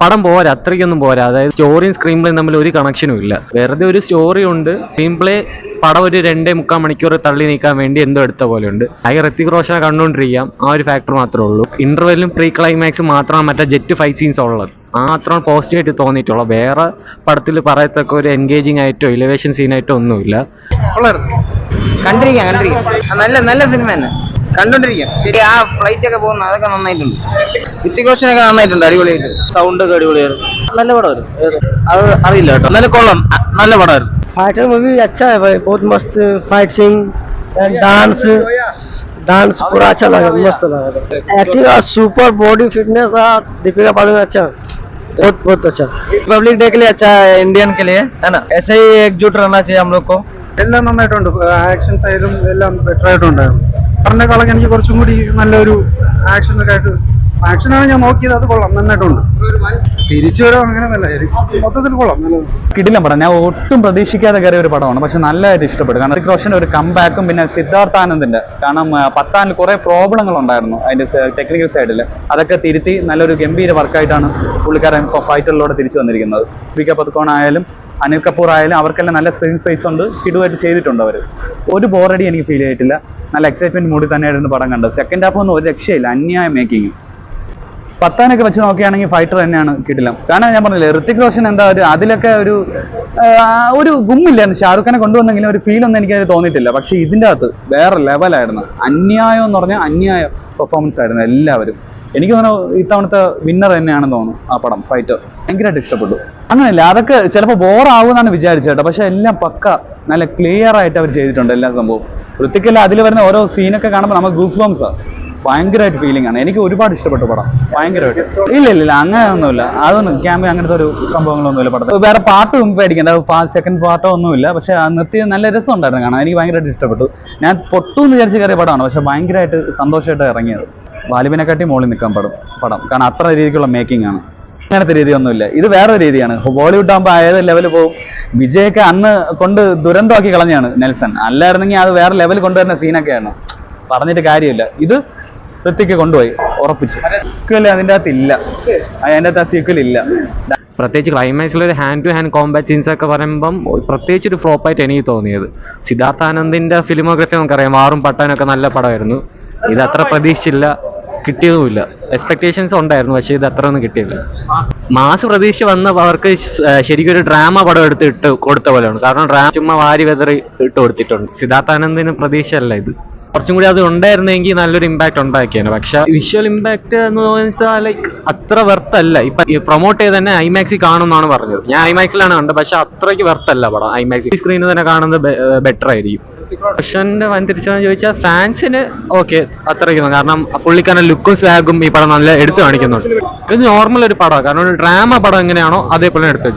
പടം പോരാ, അത്രയ്ക്കൊന്നും പോരാ. അതായത് സ്റ്റോറിയും സ്ക്രീൻ പ്ലേയും തമ്മിൽ ഒരു കണക്ഷനും ഇല്ല. വെറുതെ ഒരു സ്റ്റോറി ഉണ്ട്, സ്ക്രീൻ പ്ലേ പടം ഒരു 2.75 മണിക്കൂർ തള്ളി നീക്കാൻ വേണ്ടി എന്തോ എടുത്ത പോലെ ഉണ്ട്. ഋത്തിക് റോഷനെ കണ്ടുകൊണ്ടിരിക്കാം, ആ ഒരു ഫാക്ടർ മാത്രമേ ഉള്ളൂ. ഇന്റർവെല്ലും പ്രീ ക്ലൈമാക്സും മാത്രമാണ് മറ്റേ ജെറ്റ് ഫൈറ്റ് സീൻസ് ഉള്ളത്. മാത്രമാണ് പോസിറ്റീവായിട്ട് തോന്നിയിട്ടുള്ളത്. വേറെ പടത്തിൽ പറയത്തക്ക ഒരു എൻഗേജിങ് ആയിട്ടോ ഇലവേഷൻ സീനായിട്ടോ ഒന്നുമില്ല. കണ്ടിരിക്കാം നല്ല നല്ല സിനിമ തന്നെ, കണ്ടോണ്ടിരിക്കാം. ശരി, ആ ഫ്ലൈറ്റ് ഒക്കെ പോകുന്ന അതൊക്കെ നന്നായിട്ടുണ്ട്. ഋത്തിക് റോഷനൊക്കെ നന്നായിട്ടുണ്ട്, അടിപൊളിയായിട്ട്. സൗണ്ട് ഒക്കെ അടിപൊളിയാണ്, നല്ല പടമായിരുന്നു. അത് അറിയില്ല കേട്ടോ, നല്ല കൊള്ളാം, നല്ല പടമായിരുന്നു. फाइटर मूवी अच्छा है भाई, बहुत मस्त फाइट सीन, डांस पूरा अच्छा लगा, मस्त लगा. एक्टिंग और सुपर बॉडी फिटनेस और दीपिका पादुकोण अच्छा, बहुत अच्छा. रिपब्लिक डे के लिए अच्छा है, इंडियन के लिए है ना. ऐसे ही एकजुट रहना चाहिए हम लोग को. എല്ലാം നന്നായിട്ടുണ്ട്. ആക്ഷൻ സൈഡും എല്ലാം ബെറ്റർ ആയിട്ടുണ്ടായിരുന്നു. പറഞ്ഞേക്കാളൊക്കെ എനിക്ക് കുറച്ചും കൂടി നല്ലൊരു ആക്ഷനൊക്കെ ആയിട്ട്, ആക്ഷനാണ് ഞാൻ നോക്കിയത്, അത് കൊള്ളാം, നന്നായിട്ടുണ്ട്. തിരിച്ചു വരാം അങ്ങനെയല്ല, മൊത്തത്തിൽ കൊള്ളാം, നല്ലത്. കിടിലം പടം. ഞാൻ ഒട്ടും പ്രതീക്ഷിക്കാതെ കയറിയ ഒരു പടമാണ്, പക്ഷെ നല്ലതായിട്ട് ഇഷ്ടപ്പെട്ടു. കാരണം ഋത്തിക് റോഷന്റെ ഒരു കംബാക്കും പിന്നെ സിദ്ധാർത്ഥ് ആനന്ദിന്റെ, കാരണം പത്താനിൽ കുറെ പ്രോബ്ലങ്ങൾ ഉണ്ടായിരുന്നു അതിന്റെ ടെക്നിക്കൽ സൈഡിൽ, അതൊക്കെ തിരുത്തി നല്ലൊരു ഗംഭീര വർക്കായിട്ടാണ് പുള്ളിക്കാരൻ ഫൈറ്ററിലൂടെ തിരിച്ചു വന്നിരിക്കുന്നത്. ദീപിക പദുക്കോൺ ആയാലും അനിൽ കപൂർ ആയാലും അവർക്കെല്ലാം നല്ല സ്ക്രീൻ സ്പേസ് ഉണ്ട്, കിടുവായിട്ട് ചെയ്തിട്ടുണ്ട് അവർ. ഒരു ബോറടി എനിക്ക് ഫീൽ ചെയ്തിട്ടില്ല. നല്ല എക്സൈറ്റ്മെന്റ് മൂടി തന്നെയായിരുന്നു പടം കണ്ടത്. സെക്കൻഡ് ഹാഫ് ഒന്നും ഒരു രക്ഷയില്ല, അന്യായ മേക്കിങ്. പത്താനൊക്കെ വെച്ച് നോക്കുകയാണെങ്കിൽ ഫൈറ്റർ തന്നെയാണ് കിടിലം. കാരണം ഞാൻ പറഞ്ഞില്ലേ, ഋത്തിക് റോഷൻ എന്താ ഒരു അതിലൊക്കെ ഒരു ഗുമ്മില്ലായിരുന്നു. ഷാറുഖ് ഖാനെ കൊണ്ടുവന്നെങ്കിലും ഒരു ഫീൽ ഒന്നും എനിക്കത് തോന്നിയിട്ടില്ല. പക്ഷെ ഇതിൻ്റെ അകത്ത് വേറെ ലെവലായിരുന്നു. അന്യായം എന്ന് പറഞ്ഞാൽ അന്യായ പെർഫോമൻസ് ആയിരുന്നു എല്ലാവരും. എനിക്ക് തോന്നുന്നു ഇത്തവണത്തെ വിന്നർ തന്നെയാണെന്ന് തോന്നുന്നു ആ പടം ഫൈറ്റർ. ഭയങ്കരമായിട്ട് ഇഷ്ടപ്പെട്ടു. അങ്ങനെയല്ല, അതൊക്കെ ചിലപ്പോൾ ബോറാവുമെന്നാണ് വിചാരിച്ചേട്ടോ, പക്ഷെ എല്ലാം പക്ക നല്ല ക്ലിയർ ആയിട്ട് അവർ ചെയ്തിട്ടുണ്ട് എല്ലാ സംഭവം. ഋത്തിക്കല്ല അതിൽ വരുന്ന ഓരോ സീനൊക്കെ കാണുമ്പോൾ നമുക്ക് ഗൂസ് ബംസാണ്, ഭയങ്കരമായിട്ട് ഫീലിംഗ് ആണ്. എനിക്ക് ഒരുപാട് ഇഷ്ടപ്പെട്ടു പടം, ഭയങ്കരമായിട്ട്. ഇല്ല അങ്ങനെയൊന്നുമില്ല, അതൊന്നും ക്യാമ്പ് അങ്ങനത്തെ ഒരു സംഭവങ്ങളൊന്നുമില്ല പടത്തിൽ. വേറെ പാട്ട് പേടിക്കണ്ട, സെക്കൻഡ് പാർട്ടോ ഒന്നുമില്ല. പക്ഷെ നിർത്തി നല്ല രസം ഉണ്ടായിരുന്നു കാണാൻ, എനിക്ക് ഭയങ്കരമായിട്ട് ഇഷ്ടപ്പെട്ടു. ഞാൻ പൊട്ടൂന്ന് വിചാരിച്ച് കയറിയ പടമാണ്, പക്ഷെ ഭയങ്കരമായിട്ട് സന്തോഷമായിട്ട് ഇറങ്ങിയത്. വാലിബിനെക്കാട്ടി മുകളിൽ നിൽക്കാൻ പടം, കാരണം അത്ര രീതിക്കുള്ള മേക്കിംഗ് ആണ്. അങ്ങനത്തെ രീതിയൊന്നുമില്ല, ഇത് വേറെ രീതിയാണ്. ബോളിവുഡ് ആകുമ്പോൾ ഏത് ലെവൽ പോകും. വിജയൊക്കെ അന്ന് കൊണ്ട് ദുരന്തമാക്കി കളഞ്ഞാണ് നെൽസൺ. അല്ലായിരുന്നെങ്കിൽ അത് വേറെ ലെവൽ കൊണ്ടുവരുന്ന സീനൊക്കെയാണ്, പറഞ്ഞിട്ട് കാര്യമില്ല. ഇത് ഋത്തിക്ക് കൊണ്ടുപോയി ഉറപ്പിച്ചു. സീക്വൽ അതിൻ്റെ അകത്ത് ഇല്ല, അതിൻ്റെ അകത്ത് ആ സീക്വൽ ഇല്ല. പ്രത്യേകിച്ച് ക്ലൈമാക്സിൽ ഒരു hand to hand combat scenes ഒക്കെ പറയുമ്പം പ്രത്യേകിച്ച് ഒരു ഫ്ലോപ്പായിട്ട് എനിക്ക് തോന്നിയത്. സിദ്ധാർത്ഥ് ആനന്ദിന്റെ ഫിലിമോഗ്രഫി നമുക്കറിയാം, വാറും പട്ടാനൊക്കെ നല്ല പടമായിരുന്നു. ഇത് അത്ര പ്രതീക്ഷിച്ചില്ല, കിട്ടിയതുമില്ല. എക്സ്പെക്ടേഷൻസ് ഉണ്ടായിരുന്നു, പക്ഷേ ഇത് അത്ര ഒന്നും കിട്ടിയില്ല. മാസ് പ്രതീക്ഷ വന്ന അവർക്ക് ശരിക്കും ഒരു ഡ്രാമ പടം ഇട്ട് കൊടുത്ത പോലെയാണ്. കാരണം ഡ്രാമ ചുമ്മാ വാരി വെതറി ഇട്ട് കൊടുത്തിട്ടുണ്ട്. സിദ്ധാർത്ഥ് ആനന്ദിന് പ്രതീക്ഷയല്ല ഇത്. കുറച്ചും കൂടി അത് ഉണ്ടായിരുന്നെങ്കിൽ നല്ലൊരു ഇമ്പാക്ട് ഉണ്ടാക്കിയാണ്. പക്ഷെ വിഷ്വൽ ഇമ്പാക്ട് എന്ന് വെച്ചാൽ ലൈക്ക് അത്ര വെർത്തല്ല. ഇപ്പൊ പ്രൊമോട്ട് ചെയ്ത് തന്നെ ഐമാക്സിൽ കാണുമെന്നാണ് പറഞ്ഞത്. ഞാൻ ഐമാക്സിലാണ് കണ്ടത്, പക്ഷെ അത്രയ്ക്ക് വെർത്തല്ല പടം. ഐമാക്സിൽ സ്ക്രീനിൽ തന്നെ കാണുന്നത് ബെറ്റർ ആയിരിക്കും. റോഷന്റെ വൻ തിരിച്ചെന്ന് ചോദിച്ചാൽ ഫാൻസിന് ഓക്കെ അത്രയ്ക്കും, കാരണം പുള്ളിക്കാരൻ ലുക്കും സ്വാഗും ഈ പടം നല്ല എടുത്തു കാണിക്കുന്നുണ്ട്. ഇത് നോർമൽ ഒരു പടമാണ്, കാരണം ഒരു ഡ്രാമ പടം എങ്ങനെയാണോ അതേപോലെ എടുത്തു.